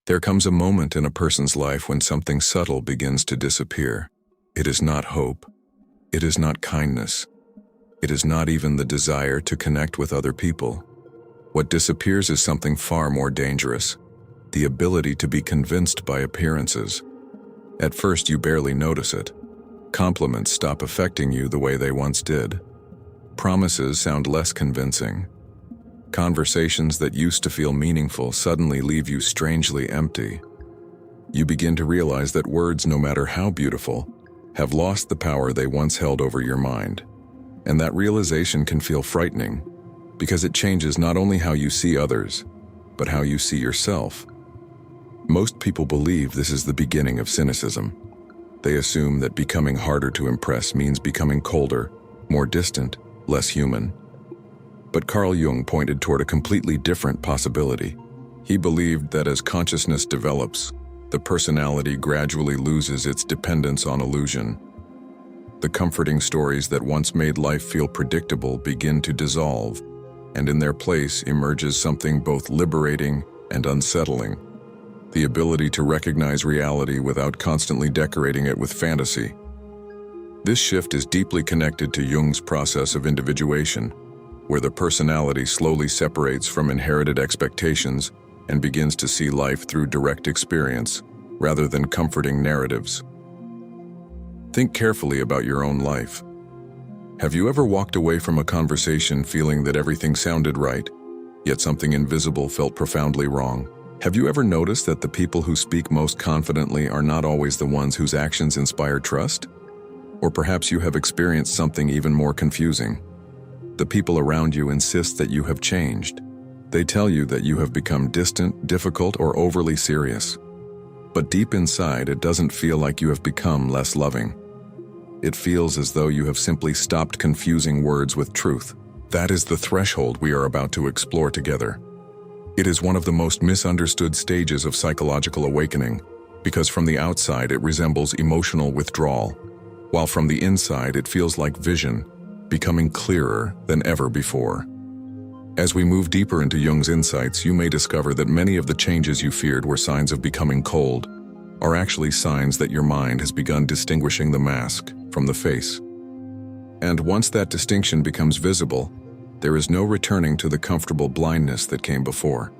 There comes a moment in a person's life when something subtle begins to disappear. It is not hope. It is not kindness. It is not even the desire to connect with other people. What disappears is something far more dangerous: the ability to be convinced by appearances. At first, you barely notice it. Compliments stop affecting you the way they once did. Promises sound less convincing. Conversations that used to feel meaningful suddenly leave you strangely empty. You begin to realize that words, no matter how beautiful, have lost the power they once held over your mind. And that realization can feel frightening, because it changes not only how you see others, but how you see yourself. Most people believe this is the beginning of cynicism. They assume that becoming harder to impress means becoming colder, more distant, less human. But Carl Jung pointed toward a completely different possibility. He believed that as consciousness develops, the personality gradually loses its dependence on illusion. The comforting stories that once made life feel predictable begin to dissolve, and in their place emerges something both liberating and unsettling: the ability to recognize reality without constantly decorating it with fantasy. This shift is deeply connected to Jung's process of individuation, where the personality slowly separates from inherited expectations and begins to see life through direct experience, rather than comforting narratives. Think carefully about your own life. Have you ever walked away from a conversation feeling that everything sounded right, yet something invisible felt profoundly wrong? Have you ever noticed that the people who speak most confidently are not always the ones whose actions inspire trust? Or perhaps you have experienced something even more confusing. The people around you insist that you have changed. They tell you that you have become distant, difficult, or overly serious. But deep inside, it doesn't feel like you have become less loving. It feels as though you have simply stopped confusing words with truth. That is the threshold we are about to explore together. It is one of the most misunderstood stages of psychological awakening, because from the outside it resembles emotional withdrawal, while from the inside it feels like vision, becoming clearer than ever before. As we move deeper into Jung's insights, you may discover that many of the changes you feared were signs of becoming cold, are actually signs that your mind has begun distinguishing the mask from the face. And once that distinction becomes visible, there is no returning to the comfortable blindness that came before.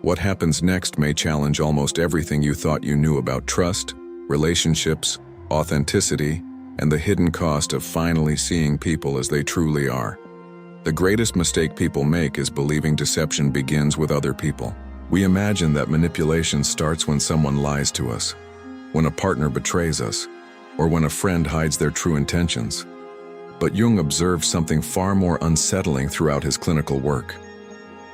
What happens next may challenge almost everything you thought you knew about trust, relationships, authenticity, and the hidden cost of finally seeing people as they truly are. The greatest mistake people make is believing deception begins with other people. We imagine that manipulation starts when someone lies to us, when a partner betrays us, or when a friend hides their true intentions. But Jung observed something far more unsettling throughout his clinical work.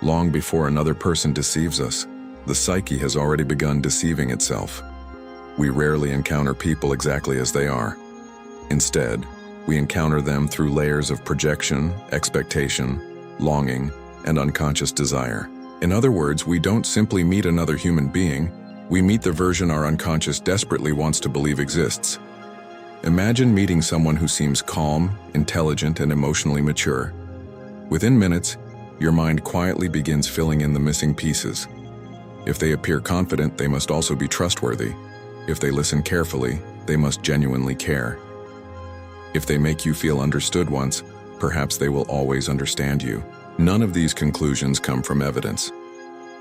Long before another person deceives us, the psyche has already begun deceiving itself. We rarely encounter people exactly as they are. Instead, we encounter them through layers of projection, expectation, longing, and unconscious desire. In other words, we don't simply meet another human being, we meet the version our unconscious desperately wants to believe exists. Imagine meeting someone who seems calm, intelligent, and emotionally mature. Within minutes, your mind quietly begins filling in the missing pieces. If they appear confident, they must also be trustworthy. If they listen carefully, they must genuinely care. If they make you feel understood once, perhaps they will always understand you. None of these conclusions come from evidence.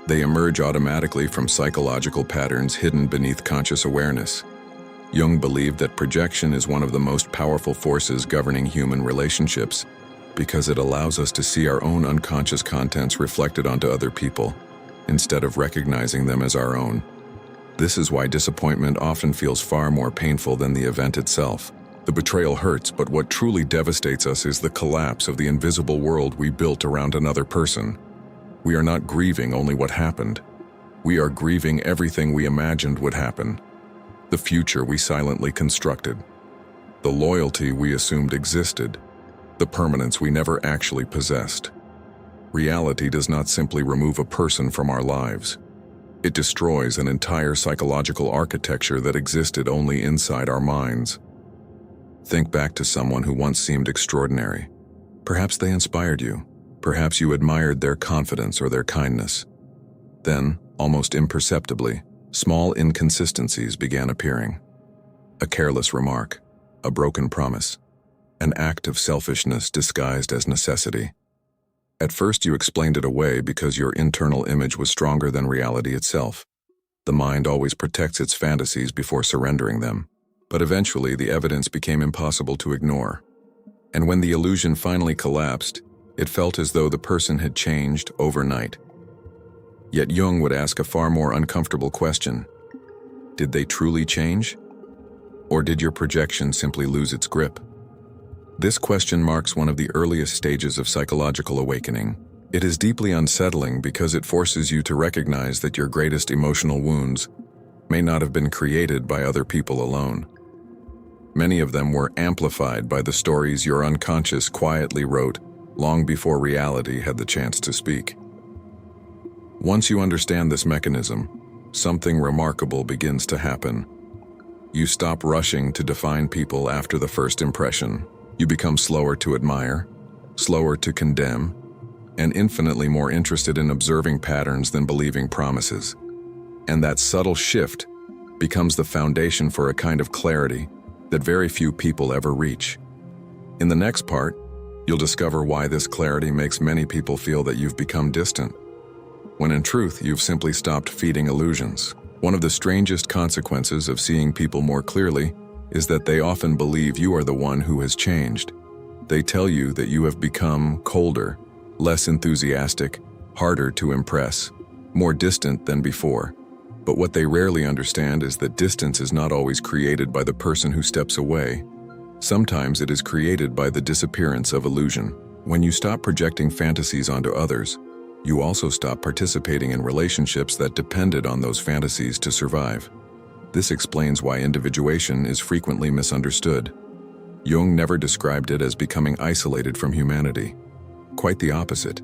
They emerge automatically from psychological patterns hidden beneath conscious awareness. Jung believed that projection is one of the most powerful forces governing human relationships, because it allows us to see our own unconscious contents reflected onto other people, instead of recognizing them as our own. This is why disappointment often feels far more painful than the event itself. The betrayal hurts, but what truly devastates us is the collapse of the invisible world we built around another person. We are not grieving only what happened. We are grieving everything we imagined would happen. The future we silently constructed. The loyalty we assumed existed. The permanence we never actually possessed. Reality does not simply remove a person from our lives. It destroys an entire psychological architecture that existed only inside our minds. Think back to someone who once seemed extraordinary. Perhaps they inspired you. Perhaps you admired their confidence or their kindness. Then, Almost imperceptibly, small inconsistencies began appearing. A careless remark, a broken promise, an act of selfishness disguised as necessity. At first you explained it away because your internal image was stronger than reality itself. The mind always protects its fantasies before surrendering them, but eventually the evidence became impossible to ignore. And when the illusion finally collapsed, it felt as though the person had changed overnight. Yet Jung would ask a far more uncomfortable question. Did they truly change? Or did your projection simply lose its grip? This question marks one of the earliest stages of psychological awakening. It is deeply unsettling because it forces you to recognize that your greatest emotional wounds may not have been created by other people alone. Many of them were amplified by the stories your unconscious quietly wrote long before reality had the chance to speak. Once you understand this mechanism, something remarkable begins to happen. You stop rushing to define people after the first impression. You become slower to admire, slower to condemn, and infinitely more interested in observing patterns than believing promises. And that subtle shift becomes the foundation for a kind of clarity that very few people ever reach. In the next part, you'll discover why this clarity makes many people feel that you've become distant, when in truth you've simply stopped feeding illusions. One of the strangest consequences of seeing people more clearly is that they often believe you are the one who has changed. They tell you that you have become colder, less enthusiastic, harder to impress, more distant than before. But what they rarely understand is that distance is not always created by the person who steps away. Sometimes it is created by the disappearance of illusion. When you stop projecting fantasies onto others, you also stop participating in relationships that depended on those fantasies to survive. This explains why individuation is frequently misunderstood. Jung never described it as becoming isolated from humanity. Quite the opposite.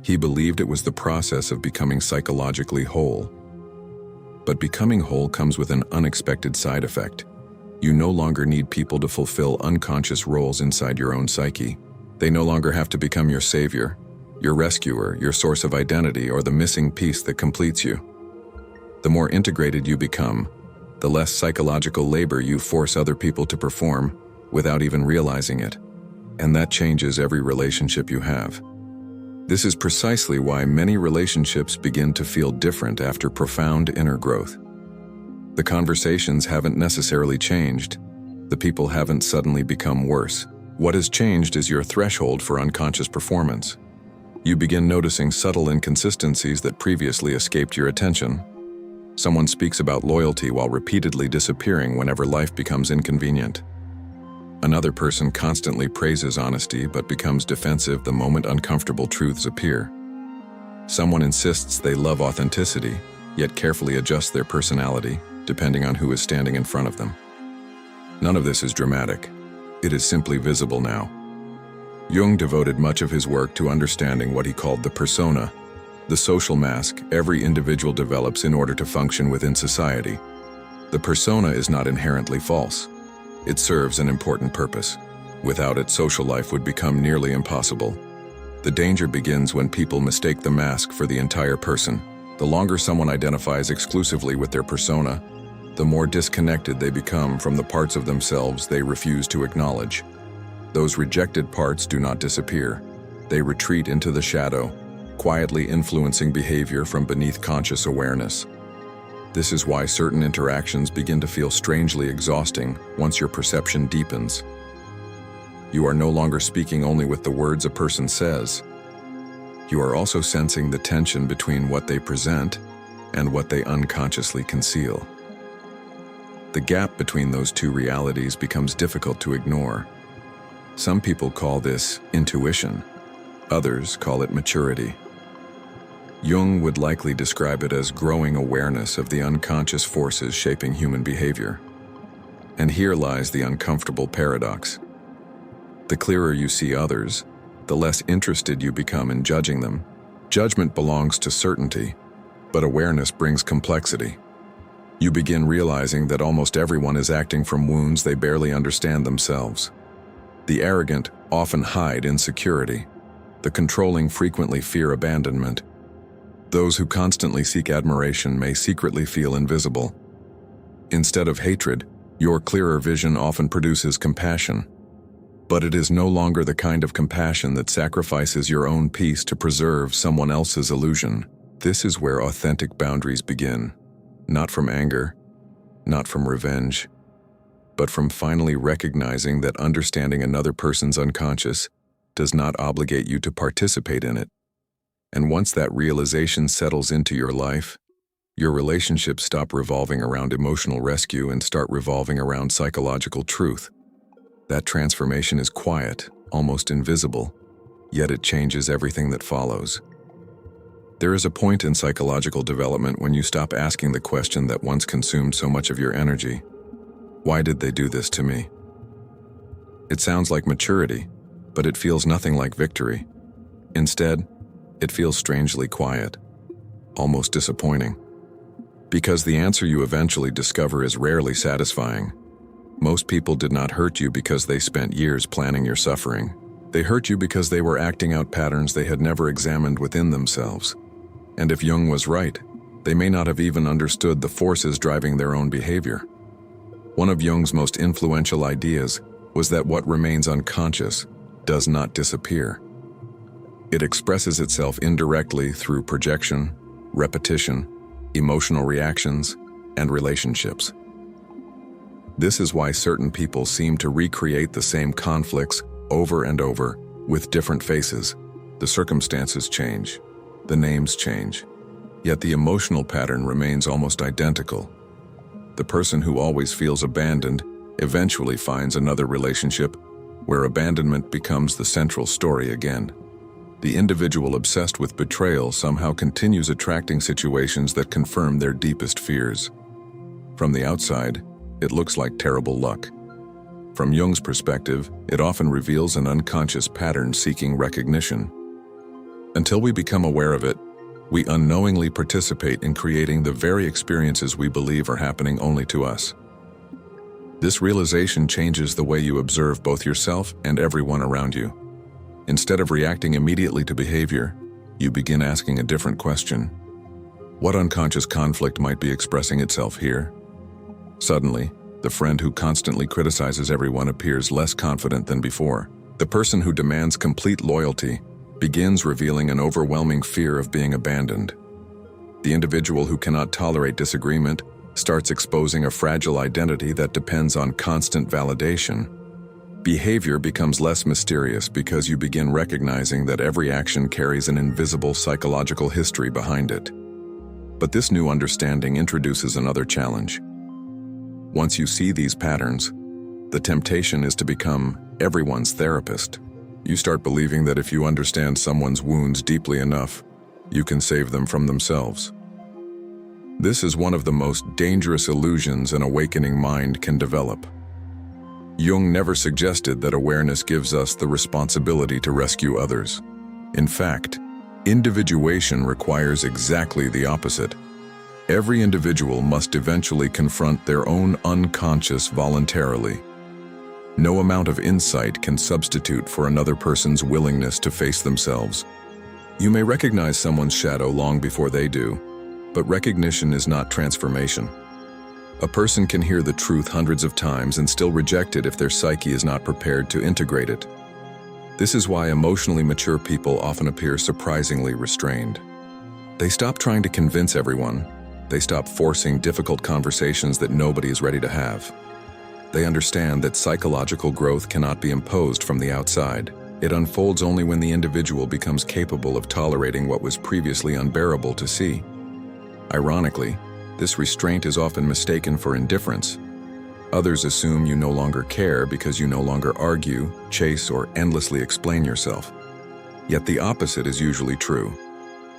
He believed it was the process of becoming psychologically whole. But becoming whole comes with an unexpected side effect. You no longer need people to fulfill unconscious roles inside your own psyche. They no longer have to become your savior, your rescuer, your source of identity, or the missing piece that completes you. The more integrated you become, the less psychological labor you force other people to perform without even realizing it. And that changes every relationship you have. This is precisely why many relationships begin to feel different after profound inner growth. The conversations haven't necessarily changed. The people haven't suddenly become worse. What has changed is your threshold for unconscious performance. You begin noticing subtle inconsistencies that previously escaped your attention. Someone speaks about loyalty while repeatedly disappearing whenever life becomes inconvenient. Another person constantly praises honesty but becomes defensive the moment uncomfortable truths appear. Someone insists they love authenticity, yet carefully adjusts their personality, depending on who is standing in front of them. None of this is dramatic. It is simply visible now. Jung devoted much of his work to understanding what he called the persona, the social mask every individual develops in order to function within society. The persona is not inherently false. It serves an important purpose. Without it, social life would become nearly impossible. The danger begins when people mistake the mask for the entire person. The longer someone identifies exclusively with their persona, the more disconnected they become from the parts of themselves they refuse to acknowledge. Those rejected parts do not disappear. They retreat into the shadow, quietly influencing behavior from beneath conscious awareness. This is why certain interactions begin to feel strangely exhausting once your perception deepens. You are no longer speaking only with the words a person says. You are also sensing the tension between what they present and what they unconsciously conceal. The gap between those two realities becomes difficult to ignore. Some people call this intuition. Others call it maturity. Jung would likely describe it as growing awareness of the unconscious forces shaping human behavior. And here lies the uncomfortable paradox. The clearer you see others, the less interested you become in judging them. Judgment belongs to certainty, but awareness brings complexity. You begin realizing that almost everyone is acting from wounds they barely understand themselves. The arrogant often hide insecurity. The controlling frequently fear abandonment. Those who constantly seek admiration may secretly feel invisible. Instead of hatred, your clearer vision often produces compassion. But it is no longer the kind of compassion that sacrifices your own peace to preserve someone else's illusion. This is where authentic boundaries begin. Not from anger, not from revenge, but from finally recognizing that understanding another person's unconscious does not obligate you to participate in it. And once that realization settles into your life, your relationships stop revolving around emotional rescue and start revolving around psychological truth. That transformation is quiet, almost invisible, yet it changes everything that follows. There is a point in psychological development when you stop asking the question that once consumed so much of your energy. Why did they do this to me? It sounds like maturity, but it feels nothing like victory. Instead, it feels strangely quiet, almost disappointing. Because the answer you eventually discover is rarely satisfying. Most people did not hurt you because they spent years planning your suffering. They hurt you because they were acting out patterns they had never examined within themselves. And if Jung was right, they may not have even understood the forces driving their own behavior. One of Jung's most influential ideas was that what remains unconscious does not disappear. It expresses itself indirectly through projection, repetition, emotional reactions, and relationships. This is why certain people seem to recreate the same conflicts over and over with different faces. The circumstances change, the names change, yet the emotional pattern remains almost identical. The person who always feels abandoned eventually finds another relationship where abandonment becomes the central story again. The individual obsessed with betrayal somehow continues attracting situations that confirm their deepest fears. From the outside, it looks like terrible luck. From Jung's perspective, it often reveals an unconscious pattern seeking recognition. Until we become aware of it, we unknowingly participate in creating the very experiences we believe are happening only to us. This realization changes the way you observe both yourself and everyone around you. Instead of reacting immediately to behavior, you begin asking a different question. What unconscious conflict might be expressing itself here? Suddenly, the friend who constantly criticizes everyone appears less confident than before. The person who demands complete loyalty begins revealing an overwhelming fear of being abandoned. The individual who cannot tolerate disagreement starts exposing a fragile identity that depends on constant validation. Behavior becomes less mysterious because you begin recognizing that every action carries an invisible psychological history behind it. But this new understanding introduces another challenge. Once you see these patterns, the temptation is to become everyone's therapist. You start believing that if you understand someone's wounds deeply enough, you can save them from themselves. This is one of the most dangerous illusions an awakening mind can develop. Jung never suggested that awareness gives us the responsibility to rescue others. In fact, individuation requires exactly the opposite. Every individual must eventually confront their own unconscious voluntarily. No amount of insight can substitute for another person's willingness to face themselves. You may recognize someone's shadow long before they do, but recognition is not transformation. A person can hear the truth hundreds of times and still reject it if their psyche is not prepared to integrate it. This is why emotionally mature people often appear surprisingly restrained. They stop trying to convince everyone. They stop forcing difficult conversations that nobody is ready to have. They understand that psychological growth cannot be imposed from the outside. It unfolds only when the individual becomes capable of tolerating what was previously unbearable to see. Ironically, this restraint is often mistaken for indifference. Others assume you no longer care because you no longer argue, chase, or endlessly explain yourself. Yet the opposite is usually true.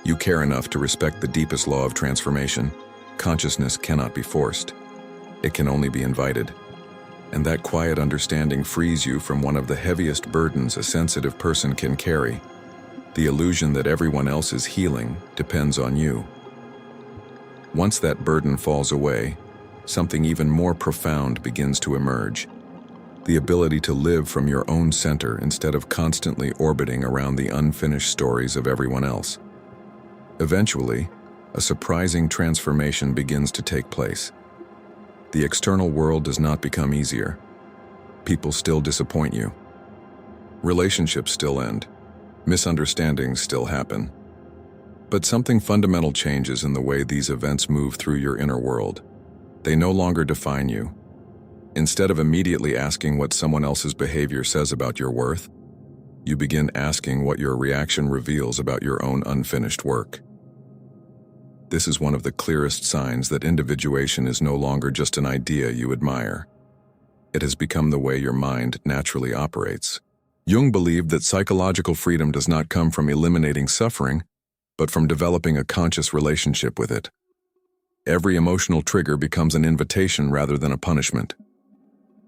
You care enough to respect the deepest law of transformation. Consciousness cannot be forced. It can only be invited. And that quiet understanding frees you from one of the heaviest burdens a sensitive person can carry. The illusion that everyone else's healing depends on you. Once that burden falls away, something even more profound begins to emerge. The ability to live from your own center instead of constantly orbiting around the unfinished stories of everyone else. Eventually, a surprising transformation begins to take place. The external world does not become easier. People still disappoint you. Relationships still end. Misunderstandings still happen. But something fundamental changes in the way these events move through your inner world. They no longer define you. Instead of immediately asking what someone else's behavior says about your worth, you begin asking what your reaction reveals about your own unfinished work. This is one of the clearest signs that individuation is no longer just an idea you admire. It has become the way your mind naturally operates. Jung believed that psychological freedom does not come from eliminating suffering, but from developing a conscious relationship with it. Every emotional trigger becomes an invitation rather than a punishment.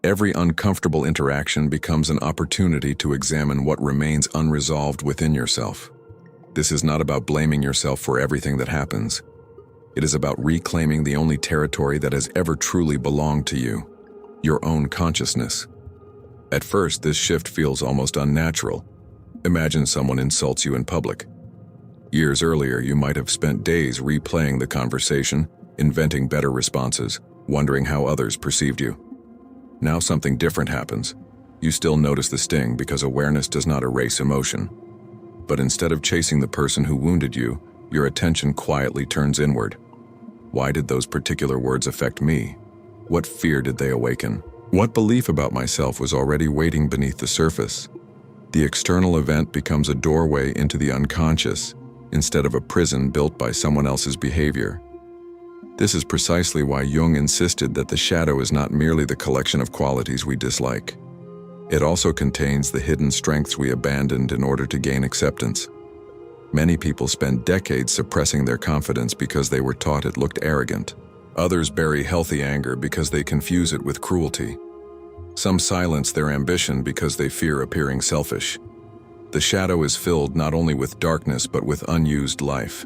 Every uncomfortable interaction becomes an opportunity to examine what remains unresolved within yourself. This is not about blaming yourself for everything that happens. It is about reclaiming the only territory that has ever truly belonged to you, your own consciousness. At first, this shift feels almost unnatural. Imagine someone insults you in public. Years earlier, you might have spent days replaying the conversation, inventing better responses, wondering how others perceived you. Now something different happens. You still notice the sting because awareness does not erase emotion. But instead of chasing the person who wounded you, your attention quietly turns inward. Why did those particular words affect me? What fear did they awaken? What belief about myself was already waiting beneath the surface? The external event becomes a doorway into the unconscious, instead of a prison built by someone else's behavior. This is precisely why Jung insisted that the shadow is not merely the collection of qualities we dislike. It also contains the hidden strengths we abandoned in order to gain acceptance. Many people spend decades suppressing their confidence because they were taught it looked arrogant. Others bury healthy anger because they confuse it with cruelty. Some silence their ambition because they fear appearing selfish. The shadow is filled not only with darkness but with unused life.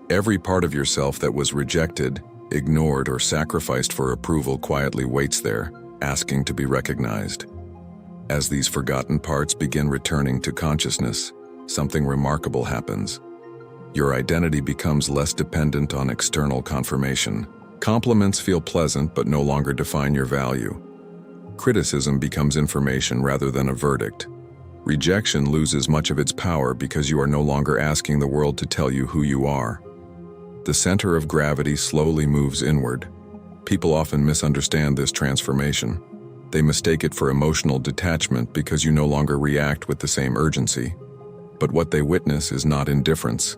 Every part of yourself that was rejected, ignored, or sacrificed for approval quietly waits there, asking to be recognized. As these forgotten parts begin returning to consciousness, something remarkable happens. Your identity becomes less dependent on external confirmation. Compliments feel pleasant but no longer define your value. Criticism becomes information rather than a verdict. Rejection loses much of its power because you are no longer asking the world to tell you who you are. The center of gravity slowly moves inward. People often misunderstand this transformation. They mistake it for emotional detachment because you no longer react with the same urgency. But what they witness is not indifference.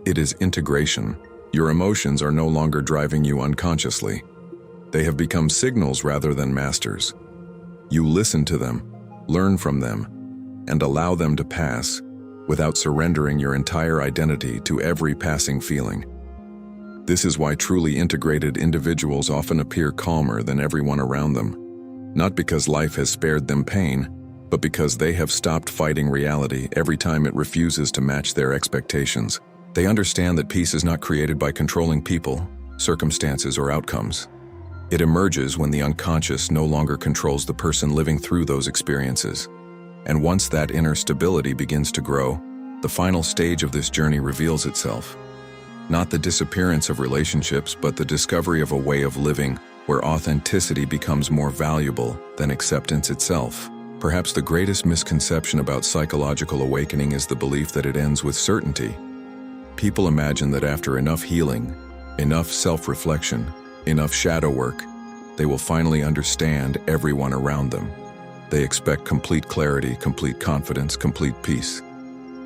It is integration. Your emotions are no longer driving you unconsciously. They have become signals rather than masters. You listen to them, learn from them, and allow them to pass without surrendering your entire identity to every passing feeling. This is why truly integrated individuals often appear calmer than everyone around them. Not because life has spared them pain, but because they have stopped fighting reality every time it refuses to match their expectations. They understand that peace is not created by controlling people, circumstances, or outcomes. It emerges when the unconscious no longer controls the person living through those experiences. And once that inner stability begins to grow, the final stage of this journey reveals itself. Not the disappearance of relationships, but the discovery of a way of living where authenticity becomes more valuable than acceptance itself. Perhaps the greatest misconception about psychological awakening is the belief that it ends with certainty. People imagine that after enough healing, enough self-reflection, enough shadow work, they will finally understand everyone around them. They expect complete clarity, complete confidence, complete peace.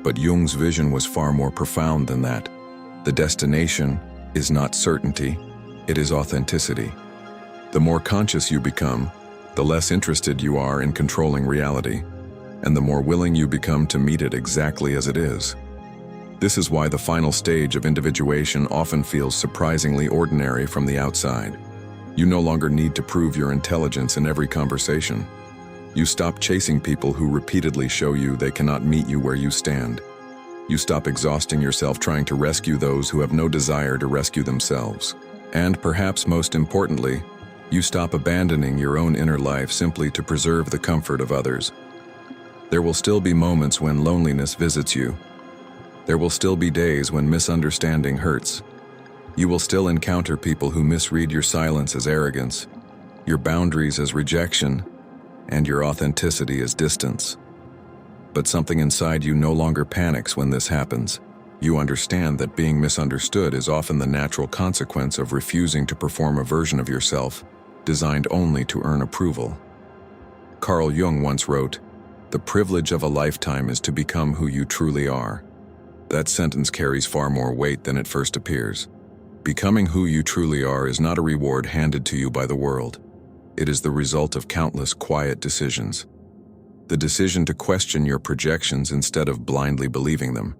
But Jung's vision was far more profound than that. The destination is not certainty, it is authenticity. The more conscious you become, the less interested you are in controlling reality, and the more willing you become to meet it exactly as it is. This is why the final stage of individuation often feels surprisingly ordinary from the outside. You no longer need to prove your intelligence in every conversation. You stop chasing people who repeatedly show you they cannot meet you where you stand. You stop exhausting yourself trying to rescue those who have no desire to rescue themselves. And perhaps most importantly, you stop abandoning your own inner life simply to preserve the comfort of others. There will still be moments when loneliness visits you. There will still be days when misunderstanding hurts. You will still encounter people who misread your silence as arrogance, your boundaries as rejection, and your authenticity as distance. But something inside you no longer panics when this happens. You understand that being misunderstood is often the natural consequence of refusing to perform a version of yourself designed only to earn approval. Carl Jung once wrote, "The privilege of a lifetime is to become who you truly are." That sentence carries far more weight than it first appears. Becoming who you truly are is not a reward handed to you by the world. It is the result of countless quiet decisions. The decision to question your projections instead of blindly believing them.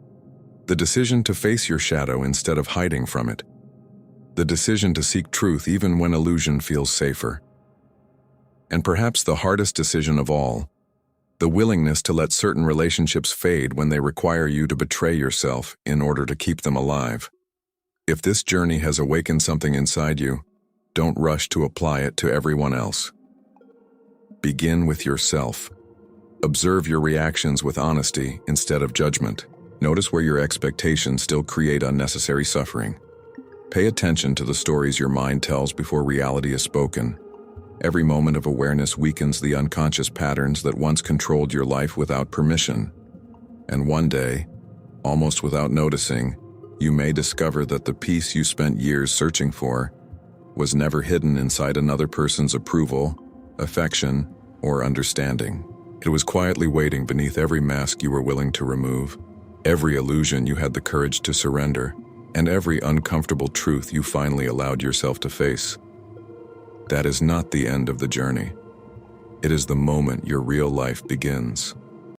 The decision to face your shadow instead of hiding from it. The decision to seek truth even when illusion feels safer. And perhaps the hardest decision of all, the willingness to let certain relationships fade when they require you to betray yourself in order to keep them alive. If this journey has awakened something inside you, don't rush to apply it to everyone else. Begin with yourself. Observe your reactions with honesty instead of judgment. Notice where your expectations still create unnecessary suffering. Pay attention to the stories your mind tells before reality is spoken. Every moment of awareness weakens the unconscious patterns that once controlled your life without permission. And one day, almost without noticing, you may discover that the peace you spent years searching for was never hidden inside another person's approval, affection, or understanding. It was quietly waiting beneath every mask you were willing to remove, every illusion you had the courage to surrender, and every uncomfortable truth you finally allowed yourself to face. That is not the end of the journey. It is the moment your real life begins.